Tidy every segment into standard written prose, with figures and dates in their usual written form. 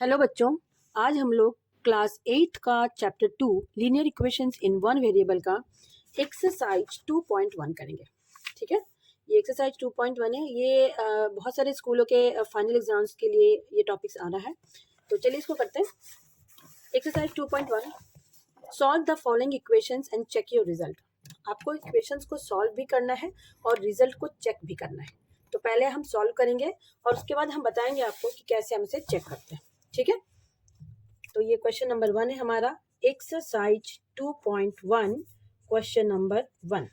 Hello बच्चों, आज हम लोग क्लास 8 का chapter 2 linear equations in one variable का एक्सरसाइज 2.1 करेंगे। ठीक है, ये एक्सरसाइज 2.1 है। ये बहुत सारे स्कूलों के फाइनल एग्जाम्स के लिए ये टॉपिक्स आ रहा है, तो चलिए इसको करते हैं। Exercise 2.1, solve the following equations and check your result. आपको इक्वेशंस को सॉल्व भी करना है और रिजल्ट को चेक भी करना है। तो पहले हम सॉल्व करेंगे और उसके बाद हम बताएंगे आपको कि कैसे हम इसे चेक करते हैं। ठीक है, तो ये क्वेश्चन नंबर 1 है हमारा, एक्सरसाइज 2.1। क्वेश्चन नंबर 1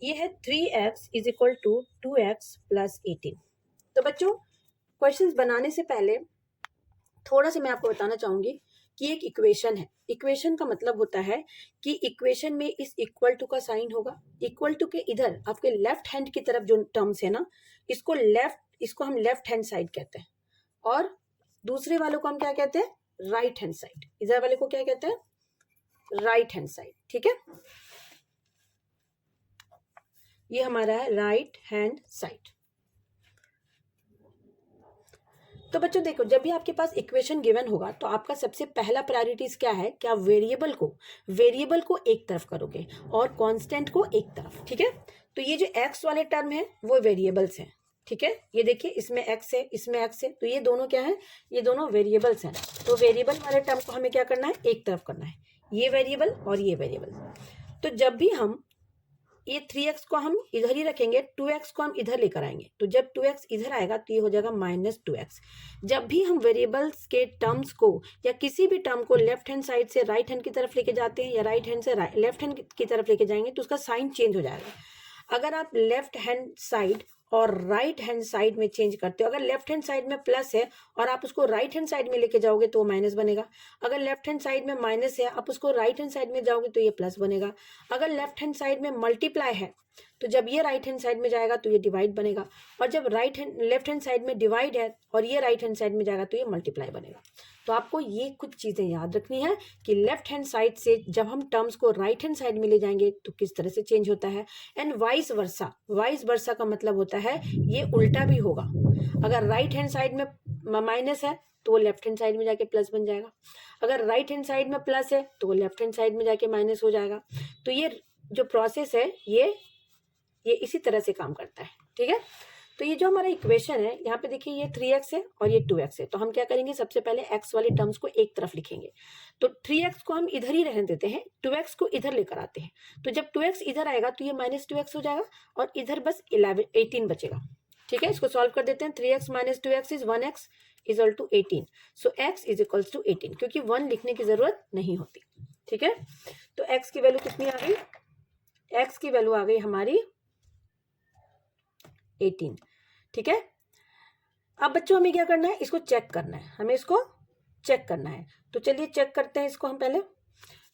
ये है 3x is equal to 2x plus 18। तो बच्चों, क्वेश्चंस बनाने से पहले थोड़ा सा मैं आपको बताना चाहूंगी कि एक इक्वेशन है। इक्वेशन का मतलब होता है कि इक्वेशन में इस इक्वल टू का साइन होगा। इक्वल टू के इधर आपके लेफ्ट हैंड की तरफ जो टर्म्स है ना, इसको हम लेफ्ट हैंड साइड कहते हैं, और दूसरे वालों को हम क्या कहते हैं? Right hand side. इधर वाले को क्या कहते हैं? Right hand side. ठीक है, ये हमारा है राइट हैंड साइड। तो बच्चों देखो, जब भी आपके पास इक्वेशन गिवन होगा तो आपका सबसे पहला प्रायोरिटीज क्या है? क्या वेरिएबल को एक तरफ करोगे और कांस्टेंट को एक तरफ। ठीक है, तो ये जो एक्स वाले टर्म है वो वेरिएबल्स हैं। ठीक है, ये देखिए, इसमें एक्स है, इसमें एक्स है, तो ये दोनों क्या है? ये दोनों वेरिएबल्स हैं। तो वेरिएबल वाले टर्म को हमें क्या करना है? एक तरफ करना है, ये वेरिएबल और ये वेरिएबल। तो जब भी हम ये 3x को हम इधर ही रखेंगे, 2x को हम इधर लेकर आएंगे, तो जब 2x इधर आएगा तो ये हो जाएगा -2x। जब भी हम वेरिएबल्स के टर्म्स को या किसी भी टर्म को लेफ्ट हैंड साइड से राइट हैंड की तरफ लेके जाते हैं या राइट हैंड से लेफ्ट हैंड की तरफ लेके जाएंगे तो उसका साइन चेंज हो जाएगा। अगर आप लेफ्ट हैंड साइड और राइट हैंड साइड में चेंज करते हो, अगर लेफ्ट हैंड साइड में प्लस है और आप उसको राइट हैंड साइड में लेके जाओगे तो माइनस बनेगा। अगर लेफ्ट हैंड साइड में माइनस है, आप उसको राइट हैंड साइड में जाओगे तो ये प्लस बनेगा। अगर लेफ्ट हैंड साइड में मल्टीप्लाई है तो जब ये राइट हैंड साइड में जाएगा तो ये डिवाइड बनेगा, और जब लेफ्ट हैंड साइड में डिवाइड है और ये राइट हैंड साइड में जाएगा तो ये मल्टीप्लाई बनेगा। तो आपको ये कुछ चीजें याद रखनी है कि लेफ्ट हैंड साइड से जब हम टर्म्स को राइट हैंड साइड में ले जाएंगे तो किस तरह से चेंज होता है, एंड वाइस वर्सा का मतलब होता है ये उल्टा भी होगा। अगर राइट हैंड साइड में माइनस है तो वो लेफ्ट हैंड साइड में जाके प्लस बन जाएगा। अगर राइट हैंड साइड में प्लस है तो वो लेफ्ट हैंड साइड में जाके माइनस हो जाएगा। तो ये जो प्रोसेस है ये इसी तरह से काम करता है। ठीक है, तो ये जो हमारा इक्वेशन है, यहाँ पे देखिए ये 3x है और ये 2x है। तो हम क्या करेंगे? सबसे पहले x वाले टर्म्स को एक तरफ लिखेंगे। तो 3x को हम इधर ही रहने देते हैं, 2x को इधर लेकर आते हैं। तो जब 2x इधर आएगा तो ये -2x हो जाएगा और इधर बस 18 बचेगा। ठीक है, इसको सॉल्व कर देते हैं। 3x - 2x is 1x is equal to 18। So x is equal to 18, क्योंकि 1 लिखने की जरूरत नहीं होती। ठीक है, तो x की वैल्यू कितनी आ गई? x की वैल्यू आ गई हमारी 18। ठीक है, अब बच्चों हमें क्या करना है? इसको चेक करना है, हमें इसको चेक करना है। तो चलिए चेक करते हैं इसको हम पहले।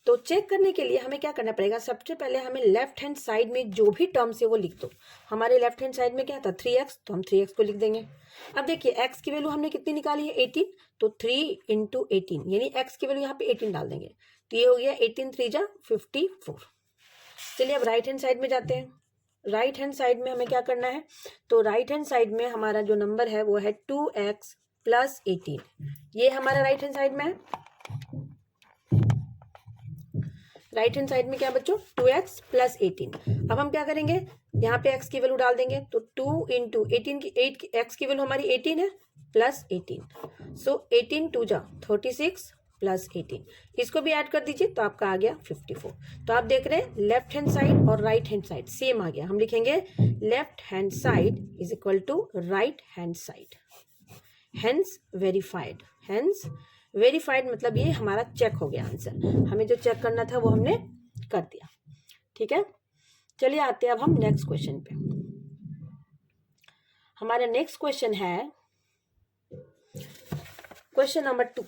तो चेक करने के लिए हमें क्या करना पड़ेगा? सबसे पहले हमें लेफ्ट हैंड साइड में जो भी टर्म्स है वो लिख दो। हमारे लेफ्ट हैंड साइड में क्या था? 3x, तो हम 3x को लिख देंगे। अब देखिए x की वैल्यू हमने कितनी निकाली है? 18। तो 3 × 18 यानी x की वैल्यू यहाँ पे 18 डाल देंगे, तो ये हो गया 18 3 जा 54। चलिए अब राइट हैंड साइड में जाते हैं। राइट हैंड साइड में हमें क्या करना है? तो राइट हैंड साइड में हमारा जो नंबर है वो है 2x प्लस 18। ये हमारा राइट हैंड साइड में है। राइट हैंड साइड में क्या बच्चों? 2x plus 18। अब हम क्या करेंगे? यहाँ पे x की वैल्यू डाल देंगे, तो 2 × 18 की 8 x की वैल्यू हमारी 18 है, प्लस 18। सो 18 2 जा 36 प्लस 18, इसको भी ऐड कर दीजिए तो आपका आ गया 54। तो आप देख रहे हैं लेफ्ट हैंड साइड और राइट हैंड साइड सेम आ गया। हम लिखेंगे left hand side is equal to right hand side, hence verified. Hence verified मतलब ये हमारा चेक हो गया आंसर। हमें जो चेक करना था वो हमने कर दिया। ठीक है, चलिए आते हैं अब हम नेक्स्ट क्वेश्चन पे। हमारा नेक्स्ट क्वेश्चन है क्वेश्चन नंबर 2।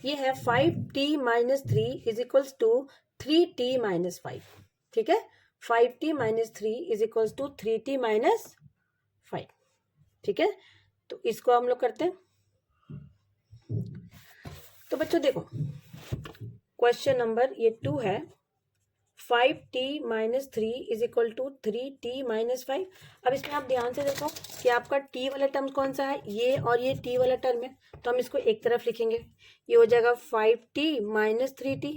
ये है 5t - 3 is equals to 3t - 5। ठीक है, 5t - 3 is equals to 3t - 5। ठीक है, तो इसको हम लोग करते हैं। तो बच्चों देखो, क्वेश्चन नंबर ये 2 है, 5t minus 3 is equal to 3t minus 5। अब इसमें आप ध्यान से देखो कि आपका t वाला टर्म कौन सा है, ये और ये t वाला टर्म है, तो हम इसको एक तरफ लिखेंगे। ये हो जाएगा 5t माइनस 3t,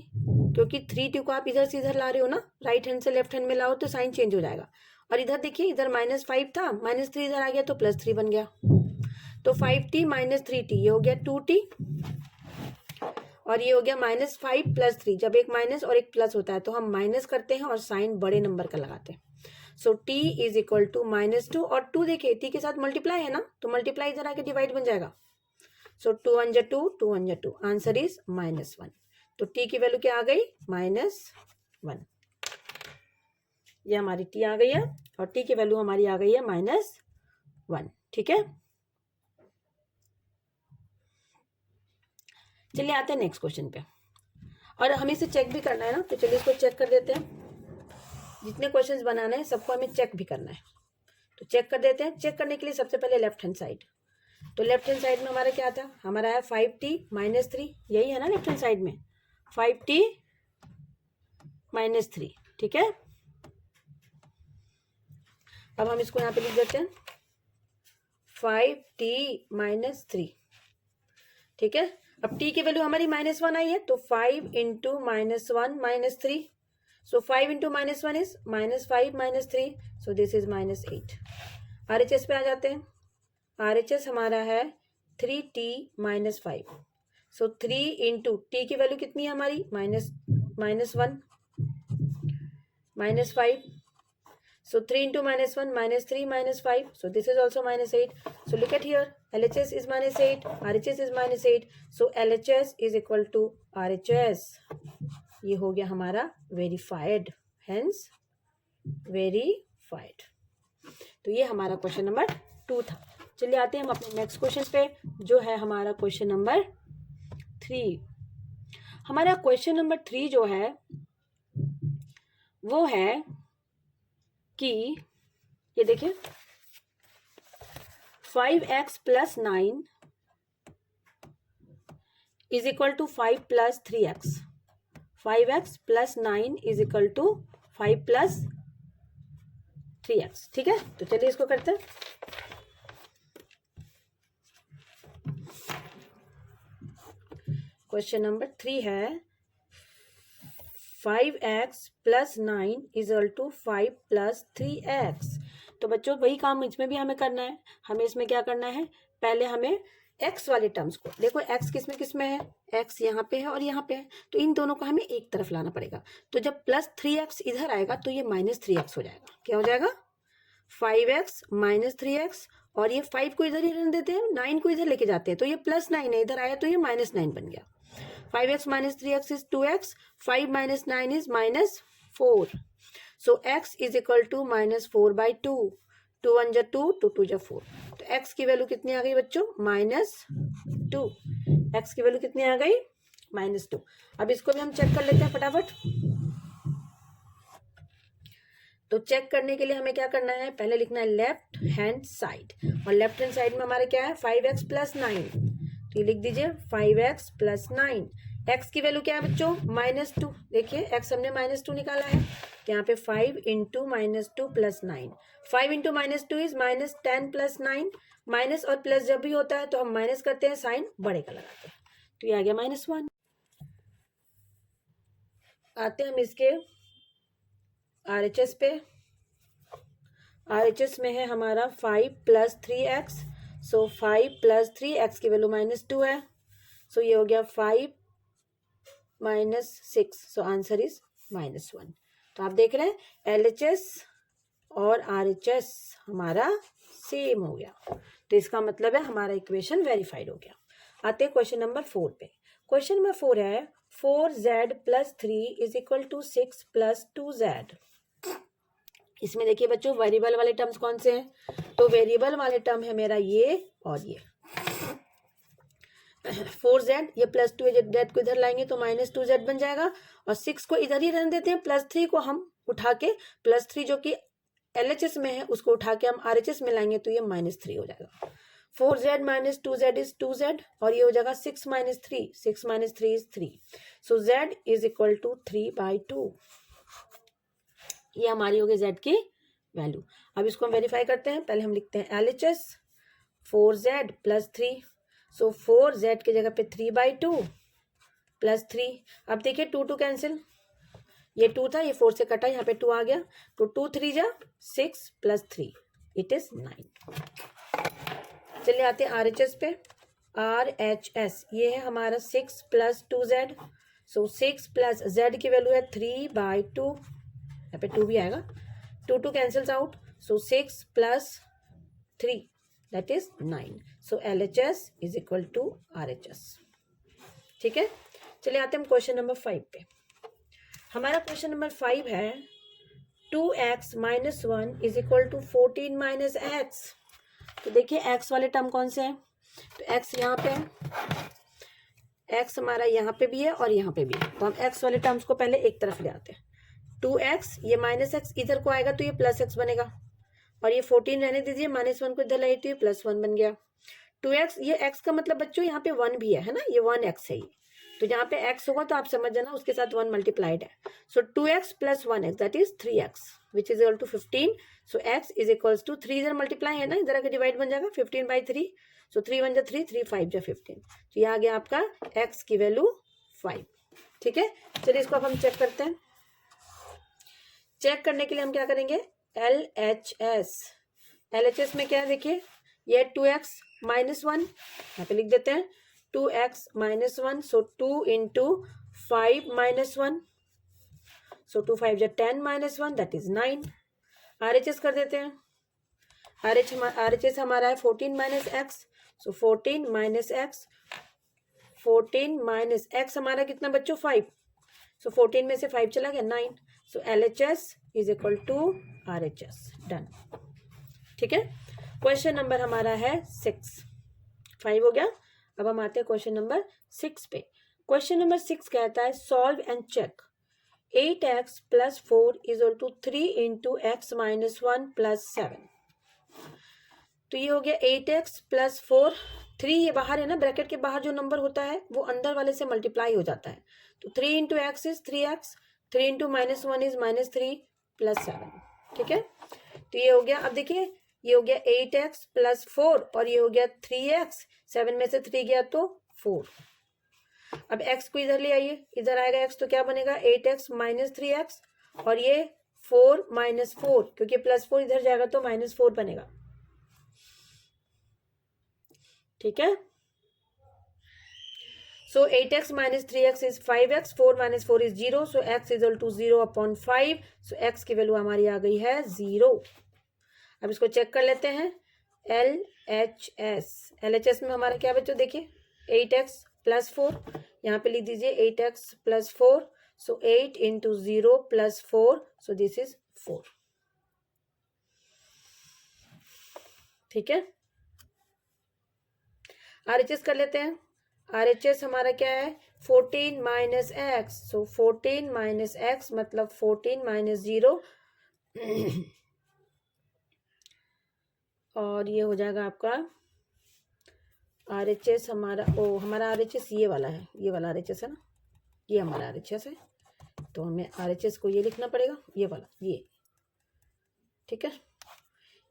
क्योंकि 3t को आप इधर से इधर ला रहे हो ना, राइट हैंड से लेफ्ट हैंड में लाओ तो साइन चेंज हो जाएगा। और इधर देखिए, इधर -5 था, -3 इधर आ गया तो +3 बन गया। तो 5t माइनस 3t, ये हो गया 2t, और ये हो गया -5 + 3। जब एक माइनस और एक प्लस होता है तो हम माइनस करते हैं और साइन बड़े नंबर का लगाते हैं। सो t इज इक्वल टू -2, और 2 देखिए t के साथ मल्टीप्लाई है ना, तो मल्टीप्लाई इधर आके डिवाइड बन जाएगा। सो 2 1 जा 2, 2 1 जा 2, आंसर इज -1। तो t की वैल्यू क्या आ गई, -1। ये हमारी t आ गई है, और t की वैल्यू हमारी आ गई है -1। ठीक है, चलिए आते हैं नेक्स्ट क्वेश्चन पे। और हमें इसे चेक भी करना है ना, तो चलिए इसको चेक कर देते हैं। जितने क्वेश्चंस बनाने हैं सबको हमें चेक भी करना है, तो चेक कर देते हैं। चेक करने के लिए सबसे पहले लेफ्ट हैंड साइड, तो लेफ्ट हैंड साइड में हमारा क्या था, हमारा है 5t माइनस 3, यही है ना लेफ्ट हैंड साइड में, 5t माइनस 3। ठीक है, अब हम इसको यहाँ पे लिख देते हैं 5t माइनस 3। ठीक है, अब t की वैल्यू हमारी -1 आई है, तो 5 into -1 -3, so 5 into -1 is -5 -3, so this is -8। RHS पे आ जाते हैं। RHS हमारा है 3t माइनस 5, सो 3 इंटू t की वैल्यू कितनी है हमारी, -1 -5, so 3 into -1 -3 -5, so this is also -8. So look at here, LHS is -8, RHS is -8, so LHS is equal to RHS। ये हो गया हमारा वेरीफाइड, हेंस वेरीफाइड। तो ये हमारा क्वेश्चन नंबर 2 था। चलिए आते हैं हम अपने नेक्स्ट क्वेश्चन पे, जो है हमारा क्वेश्चन नंबर 3। हमारा क्वेश्चन नंबर 3 जो है वो है कि ये देखिए 5x + 9 is equal to 5 + 3x। 5x + 9 is equal to 5 + 3x। ठीक है, तो चलिए इसको करते हैं। क्वेश्चन नंबर 3 है 5x + 9 is equal to 5 + 3x। तो बच्चों वही काम इसमें भी हमें करना है। हमें इसमें क्या करना है, पहले हमें x वाले टर्म्स को देखो, x किस में है, x यहाँ पे है और यहाँ पे है, तो इन दोनों को हमें एक तरफ लाना पड़ेगा। तो जब +3x इधर आएगा तो ये -3x हो जाएगा। क्या हो जाएगा, 5x - 3x, और ये 5 को इधर ही रहने देते हैं, 9 को इधर लेके जाते हैं, तो ये +9 है, इधर आया तो ये -9 बन गया। 5x - 3x is 2x, 5 - 9 is -4, so x is equal to -4/2, 2 1 जा 2, 2 2 जा 4, तो x की वैल्यू कितनी आ गई बच्चों, -2। x की वैल्यू कितनी आ गई, -2। अब इसको भी हम चेक कर लेते हैं फटाफट। तो चेक करने के लिए हमें क्या करना है, पहले लिखना है लेफ्ट हैंड साइड, और लेफ्ट हैंड साइड में हमारे क्या है 5x + 9, तो ये लिख दीजिए 5x + 9। x की वैल्यू क्या है बच्चों, -2। देखिए x हमने -2 निकाला है, तो यहाँ पे 5 इंटू -2 + 9, 5 इंटू -2 इज -10 + 9, माइनस और प्लस जब भी होता है तो हम माइनस करते हैं, साइन बड़े का लगाते हैं, तो ये आ गया -1। आते हैं हम इसके RHS पे। RHS में है हमारा 5 + 3x, सो 5 + 3x की वैल्यू -2 है, सो ये हो गया 5 - 6, सो आंसर इज -1। तो आप देख रहे हैं LHS और RHS हमारा सेम हो गया, तो इसका मतलब है हमारा इक्वेशन वेरीफाइड हो गया। आते हैं क्वेश्चन नंबर 4 पे। क्वेश्चन नंबर 4 है 4z + 3 is equal to 6 + 2z। इसमें देखिए बच्चों वेरिएबल वाले टर्म्स कौन से हैं, तो वेरिएबल वाले टर्म है मेरा ये और ये 4z, ये +2z को इधर लाएंगे तो -2z बन जाएगा, और 6 को इधर ही रहने देते हैं, +3 को हम उठा के +3 जो कि LHS में है उसको उठा के हम RHS में लाएंगे तो ये -3 हो जाएगा। 4z - 2z इज 2z, और ये हो जाएगा 6 - 3, 6 - 3 is 3, so z is equal to 3/2। ये हमारी हो गई z की वैल्यू। अब इसको हम वेरीफाई करते हैं। पहले हम लिखते हैं LHS 4z प्लस 3। सो 4z की जगह पे 3/2 प्लस 3। अब देखिए 2 कैंसिल, ये 2 था, ये 4 से कटा, यहाँ पे 2 आ गया, तो 2 3 जा 6 प्लस 3 इट इज 9। चलिए आते हैं RHS पे। RHS ये है हमारा 6 plus 2z। So 6 plus z की वैल्यू है 3/2, यहाँ पे 2 भी आएगा, 2 cancels out, so 6 plus 3 that is 9। So LHS is equal to RHS। ठीक है, चलिए आते हैं हम क्वेश्चन नंबर 5 पे। हमारा क्वेश्चन नंबर 5 है 2x minus 1 is equal to 14 minus x. तो देखिए x वाले टर्म कौन से हैं, तो x यहाँ पे है, x हमारा यहाँ पे भी है और यहाँ पे भी है, तो हम x वाले टर्म्स को पहले एक तरफ ले आते हैं। 2x ये माइनस एक्स इधर को आएगा तो ये प्लस एक्स बनेगा, और ये 14 रहने दीजिए, -1 को इधर लाइए तो ये +1 बन गया। 2x ये x का मतलब बच्चों यहाँ पे 1 भी है ना, ये 1x है ये, तो जहाँ पे x होगा तो आप समझ जाना उसके साथ 1 मल्टीप्लाइड है। So 2x plus 1x that is 3x which is equal to 15। So x is equals to 3 इधर मल्टीप्लाई है ना, इधर आके डिवाइड बन जाएगा 15/3। सो 3 1 जा 3, 3 5 जा 15, तो ये आ गया आपका x की वैल्यू 5। ठीक है, चलिए इसको अब हम चेक करते हैं। चेक करने के लिए हम क्या करेंगे, LHS में क्या है देखिए, ये 2x माइनस 1, यहाँ पे लिख देते हैं 2x माइनस 1, सो 2 इंटू 5 माइनस 1, सो 2 5 जा 10 माइनस 1 दैट इज 9। RHS कर देते हैं, RHS हमारा है 14 माइनस एक्स, सो 14 माइनस एक्स, 14 माइनस एक्स हमारा कितना बच्चों 5, सो 14 में से 5 चला गया 9। So LHS is equal to RHS। Done. ठीक है, क्वेश्चन नंबर हमारा है 6, 5 हो गया। अब हम आते हैं क्वेश्चन नंबर 6 पे। क्वेश्चन नंबर 6 कहता है solve and check 8x plus 4 is equal to 3 into x minus 1 plus 7। तो ये हो गया 8x प्लस 4, 3 ये बाहर है ना, ब्रैकेट के बाहर जो नंबर होता है वो अंदर वाले से मल्टीप्लाई हो जाता है, तो 3 into x is 3x, 3 into -1 is -3 plus 7। ठीक है, तो ये हो गया। अब देखिए ये हो गया 8x प्लस 4 और ये हो गया 3x, 7 में से 3 गया तो 4। अब x को इधर ले आइए, इधर आएगा x तो क्या बनेगा 8x माइनस 3x, और ये 4 माइनस 4, क्योंकि +4 इधर जाएगा तो -4 बनेगा। ठीक है, so 8x minus 3x is 5x, 4 minus 4 is 0, so x is equal to 0/5। So x की वैल्यू हमारी आ गई है 0। अब इसको चेक कर लेते हैं। LHS में हमारा क्या बच्चों देखिए 8x प्लस 4, यहाँ पे लिख दीजिए 8x plus 4, so 8 into 0 plus 4, so this is 4। ठीक है, RHS कर लेते हैं। RHS हमारा क्या है 14 माइनस एक्स, सो 14 माइनस एक्स मतलब 14 माइनस 0 और ये हो जाएगा आपका RHS हमारा, हमारा RHS ये वाला है, ये वाला RHS है ना, ये हमारा RHS है, तो हमें RHS को ये लिखना पड़ेगा, ये वाला ये। ठीक है,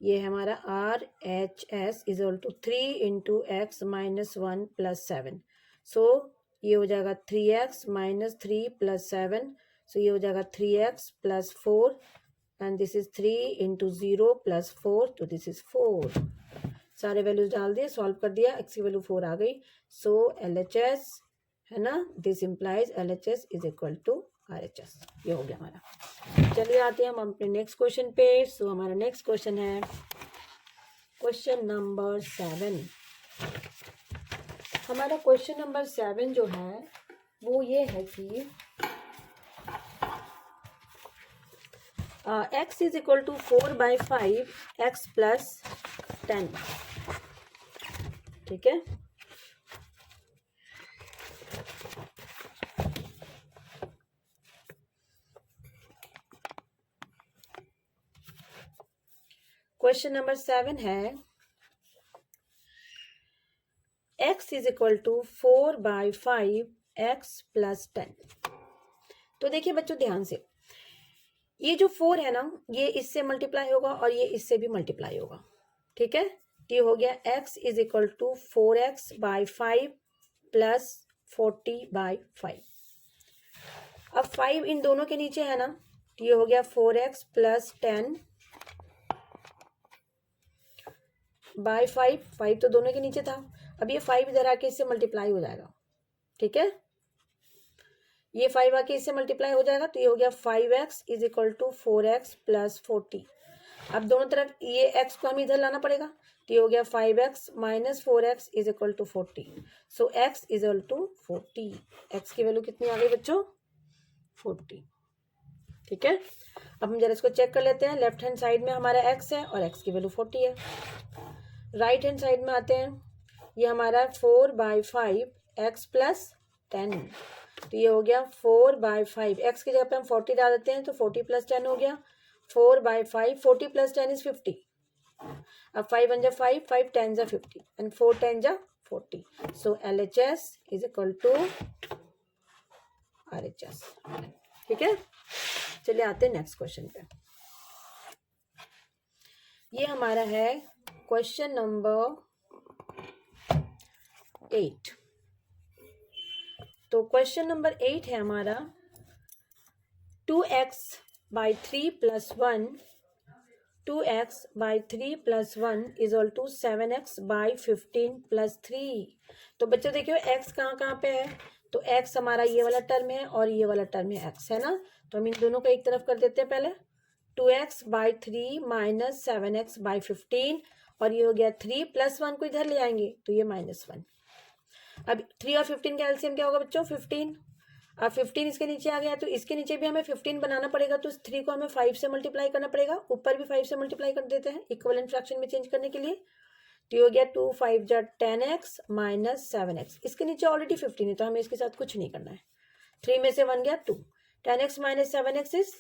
ये है हमारा RHS is equal to 3 into x minus 1 plus 7, so ये हो जाएगा 3x माइनस 3 प्लस 7, सो ये हो जाएगा 3x plus 4 and this is 3 into 0 plus 4, तो दिस इज 4। सारे वैल्यूज डाल दिए, सॉल्व कर दिया, x की वैल्यू 4 आ गई। सो LHS है ना, this implies LHS is equal to RHS। ये हो गया हमारा। चलिए आते हैं हम अपने नेक्स्ट क्वेश्चन पे। सो हमारा नेक्स्ट क्वेश्चन है क्वेश्चन नंबर 7। हमारा क्वेश्चन नंबर 7 जो है वो ये है कि x is equal to 4/5 x plus 10। ठीक है, क्वेश्चन नंबर 7 है x is equal to 4/5 x plus 10। तो देखिए बच्चों ध्यान से, ये जो 4 है ना, ये इससे मल्टीप्लाई होगा और ये इससे भी मल्टीप्लाई होगा, ठीक है। तो ये हो गया x is equal to 4x/5 plus 40/5। अब 5 इन दोनों के नीचे है ना, तो ये हो गया 4x प्लस 10/5। 5 तो दोनों के नीचे था, अब ये 5 इधर आके इससे मल्टीप्लाई हो जाएगा, ठीक है। ये 5 आके इससे मल्टीप्लाई हो जाएगा, तो ये हो गया 5x is equal to 4x plus 40। अब दोनों तरफ ये x को हमें इधर लाना पड़ेगा, तो ये हो गया 5x minus 4x is equal to 40। So x is equal to 40। x की वैल्यू कितनी आ गई बच्चों? 40, ठीक है। अब हम जरा इसको चेक कर लेते हैं। लेफ्ट हैंड साइड में हमारा x है और x की वैल्यू 40 है। राइट हैंड साइड में आते हैं, ये हमारा 4/5 x प्लस 10, तो ये हो गया 4/5। x की जगह पे हम 40 डाल देते हैं, तो 40 प्लस 10 हो गया 4/5। 40 प्लस 10 इज 50। अब 5 1 जा 5, 5 10 जा 50 एंड 4 10 जा 40। So LHS is equal to RHS, ठीक है। चलिए आते हैं नेक्स्ट क्वेश्चन पे। ये हमारा है क्वेश्चन नंबर 8। तो क्वेश्चन नंबर 8 है हमारा 2x/3 plus 1 2x/3 plus 1 is equal to 7x/15 plus 3। तो बच्चों देखियो x कहाँ कहाँ पे है, तो x हमारा ये वाला टर्म है और ये वाला टर्म है x, है ना। तो हम इन दोनों को एक तरफ कर देते हैं पहले। 2x/3 माइनस 7x/15 और ये हो गया 3 प्लस 1 को इधर ले आएंगे तो ये -1। अब 3 और 15 का एलसीएम क्या होगा बच्चों? 15। अब 15 इसके नीचे आ गया तो इसके नीचे भी हमें 15 बनाना पड़ेगा, तो 3 को हमें 5 से मल्टीप्लाई करना पड़ेगा, ऊपर भी 5 से मल्टीप्लाई कर देते हैं इक्विवेलेंट फ्रैक्शन में चेंज करने के लिए। तो ये हो गया 2 5 जा 10x माइनस 7x। इसके नीचे ऑलरेडी 15 है तो हमें इसके साथ कुछ नहीं करना है। 3 में से 1 गया 2, 10x minus 7x is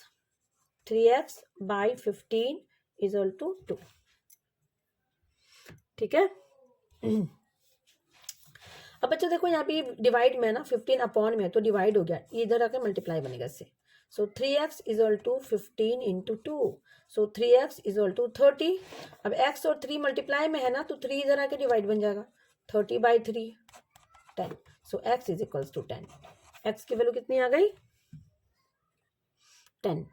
3x/15 is equal to 2, ठीक है। अब बच्चों देखो यहाँ पे डिवाइड में है ना, 15 अपॉन में है तो डिवाइड हो गया, ये इधर आकर मल्टीप्लाई बनेगा इससे। So 3x is equal to 15 into 2, so 3x is equal to 30। अब x और 3 मल्टीप्लाई में है ना, तो 3 इधर आके डिवाइड बन जाएगा, 30/3 10। So x is equal to 10। x की वैल्यू कितनी आ गई? 10।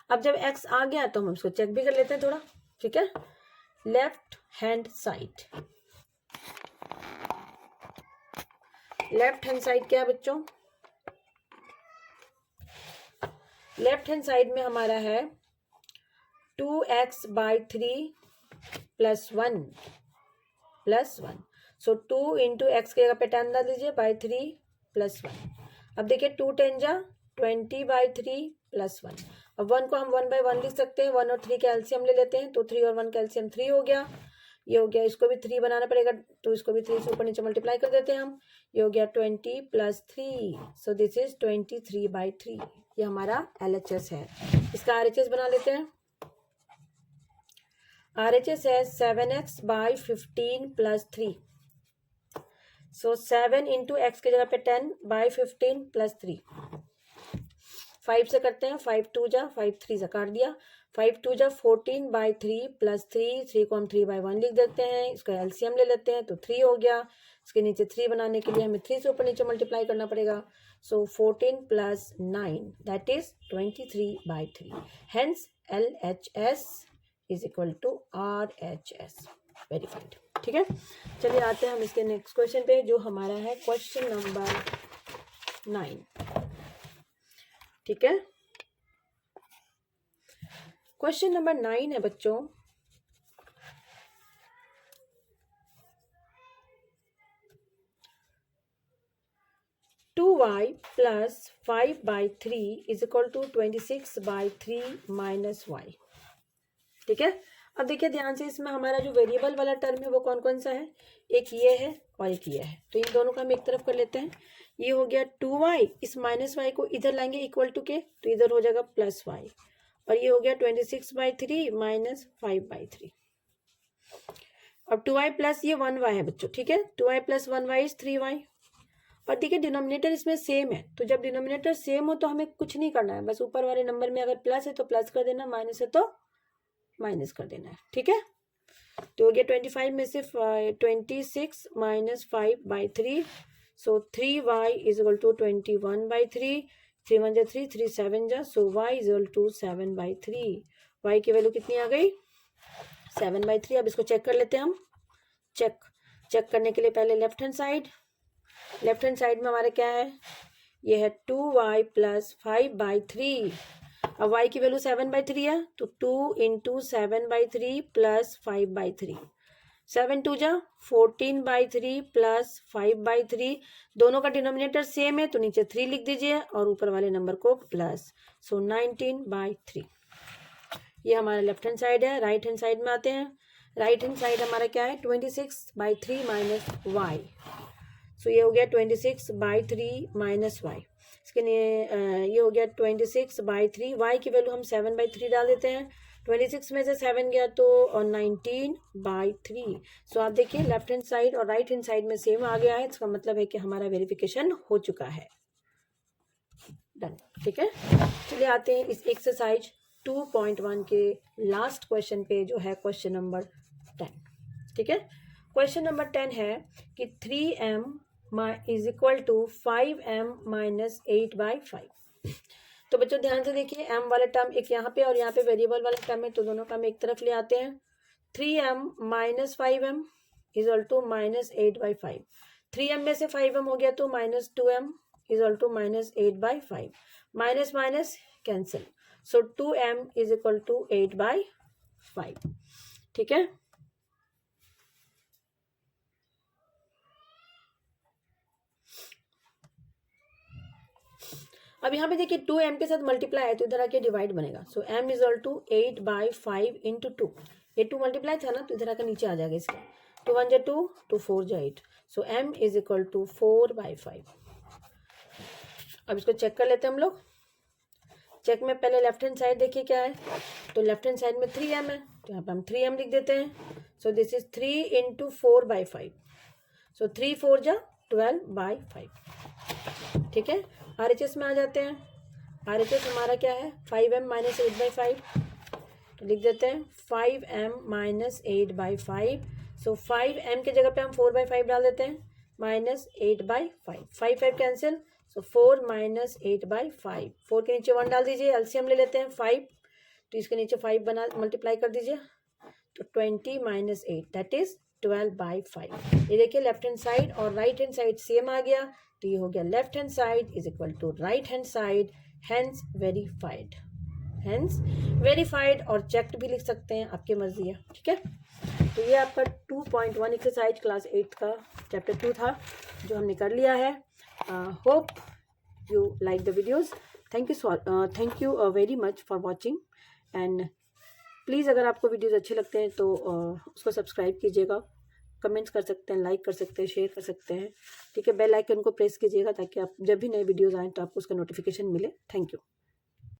अब जब x आ गया तो हम इसको चेक भी कर लेते हैं थोड़ा, ठीक है। Left hand side, left hand side क्या है बच्चों? लेफ्ट हैंड साइड में हमारा है 2x/3 प्लस 1 सो 2 इंटू एक्स के जगह पे 10 डाल दीजिए /3 प्लस 1। अब देखिए 2 10 जा 20/3 प्लस 1। अब 1 को हम 1/1 लिख सकते हैं, 1 और 3 का एलसीएम ले लेते हैं, तो 3 और 1 का एलसीएम 3 हो गया। ये हो गया, इसको भी 3 बनाना पड़ेगा तो इसको भी 3 से ऊपर नीचे मल्टीप्लाई कर देते हैं हम। ये हो गया 20 प्लस 3, सो दिस इज 23/3। ये हमारा LHS है। इसका RHS बना लेते हैं। RHS है 7x/15 प्लस 3, सो 7 इंटू एक्स की जगह पे 10/15 प्लस 3। 5 से करते हैं, 5 2 जा 5 3 से काट दिया, 5 2 जा 14/3 प्लस 3 को हम 3/1 लिख देते हैं, इसका एलसीएम ले लेते हैं तो 3 हो गया। इसके नीचे 3 बनाने के लिए हमें 3 से ऊपर नीचे मल्टीप्लाई करना पड़ेगा, so 14 plus 9 that is 23/3। Hence LHS is equal to RHS। Verified, ठीक है। चलिए आते हैं हम इसके नेक्स्ट क्वेश्चन पे जो हमारा है क्वेश्चन नंबर 9, ठीक है। क्वेश्चन नंबर 9 है बच्चों, two y plus 5/3 is equal to 26/3 minus y, ठीक है। अब देखिए ध्यान से, इसमें हमारा जो वेरिएबल वाला टर्म है वो कौन कौन सा है? एक ये है और एक ये है, तो इन दोनों को हम एक तरफ कर लेते हैं। ये हो गया 2y, इस माइनस वाई को इधर लाएंगे इक्वल टू के, तो इधर हो जाएगा प्लस वाई, और ये हो गया 26/3 माइनस 5/3। अब 2y प्लस ये 1y है बच्चों, ठीक है। 2y plus 1y is 3y, और देखिए डिनोमिनेटर इसमें सेम है, तो जब डिनोमिनेटर सेम हो तो हमें कुछ नहीं करना है, बस ऊपर वाले नंबर में अगर प्लस है तो प्लस कर देना, माइनस है तो माइनस कर देना है, ठीक है। तो हो गया 25 में से 26 minus 5/3, so 3y is equal to 21/3, 3 1 जा 3, 3 7 जा, so y is equal to 7/3। y की वैल्यू कितनी आ गई? 7/3। अब इसको चेक कर लेते हैं हम। चेक करने के लिए पहले लेफ्ट हैंड साइड में हमारा क्या है, ये है 2y प्लस 5/3। अब y की वैल्यू 7/3 है, तो 2 इंटू 7/3 प्लस 5/3, 7 2 जा 14/3 प्लस 5/3। दोनों का डिनोमिनेटर सेम है तो नीचे 3 लिख दीजिए और ऊपर वाले नंबर को प्लस, सो 19/3। ये हमारा लेफ्ट हैंड साइड है। राइट हैंड साइड में आते हैं। राइट हैंड साइड हमारा क्या है, 26/3 माइनस y, सो ये हो गया 26/3 माइनस y। इसके लिए ये हो गया 26/3, y की वैल्यू हम 7/3 डाल देते हैं, 26 में से 7 गया तो 19/3। सो आप देखिए लेफ्ट हैंड साइड और राइट हैंड साइड में सेम आ गया है, इसका मतलब है कि हमारा वेरिफिकेशन हो चुका है। डन, ठीक है। चलिए आते हैं इस एक्सरसाइज 2.1 के लास्ट क्वेश्चन पे, जो है क्वेश्चन नंबर 10, ठीक है। क्वेश्चन नंबर 10 है कि 3m is equal to 5m minus 8/5। तो बच्चों ध्यान से देखिए, m वाला टर्म एक यहाँ पे और यहाँ पे वेरिएबल वाला टर्म है, तो दोनों का हम एक तरफ ले आते हैं। 3m minus 5m is equal to minus 8/5। 3m में से 5m हो गया तो minus 2m is equal to minus 8/5। Minus minus cancel, so 2m is equal to 8/5, ठीक है। अब यहाँ पे देखिए 2m के साथ मल्टीप्लाई है तो इधर आके डिवाइड बनेगा, so m is equal to 8/5 into 2। ये 2 मल्टीप्लाई था ना तो इधर आकर नीचे आ जाएगा इसका, 2 1 जा 2, 2 4 जा 8, सो m इज इक्वल टू 4/5। अब इसको चेक कर लेते हैं हम लोग। चेक में पहले लेफ्ट हैंड साइड देखिए क्या है, तो लेफ्ट हैंड साइड में 3m है तो यहाँ पे हम 3m लिख देते हैं, सो दिस इज 3 इंटू 4/5, सो 3 4 जा 12/5, ठीक है। RHS में आ जाते हैं। RHS हमारा क्या है, 5m माइनस 8/5, तो लिख देते हैं 5m माइनस 8/5, सो 5m के जगह पे हम 4/5 डाल देते हैं, माइनस 8/5, 5 5 कैंसिल, सो 4 माइनस 8/5, 4 के नीचे 1 डाल दीजिए, एलसीएम ले लेते हैं 5, तो इसके नीचे 5 बना मल्टीप्लाई कर दीजिए, तो 20 माइनस 8 दैट इज 12/5। ये देखिए लेफ्ट हैंड साइड और राइट हैंड साइड सेम आ गया, तो ये हो गया left hand side is equal to right hand side, hence verified और चेक्ड भी लिख सकते हैं, आपकी मर्जी है, ठीक है। तो ये आपका 2.1 एक्सरसाइज क्लास 8 का चैप्टर 2 था जो हमने कर लिया है। Hope you like the videos. Thank you very much for watching, and please अगर आपको वीडियोज़ अच्छे लगते हैं तो उसको सब्सक्राइब कीजिएगा, कमेंट्स कर सकते हैं, लाइक कर सकते हैं, शेयर कर सकते हैं, ठीक है। बेल आइकन को प्रेस कीजिएगा ताकि आप जब भी नए वीडियोज़ आएँ तो आपको उसका नोटिफिकेशन मिले। Thank you.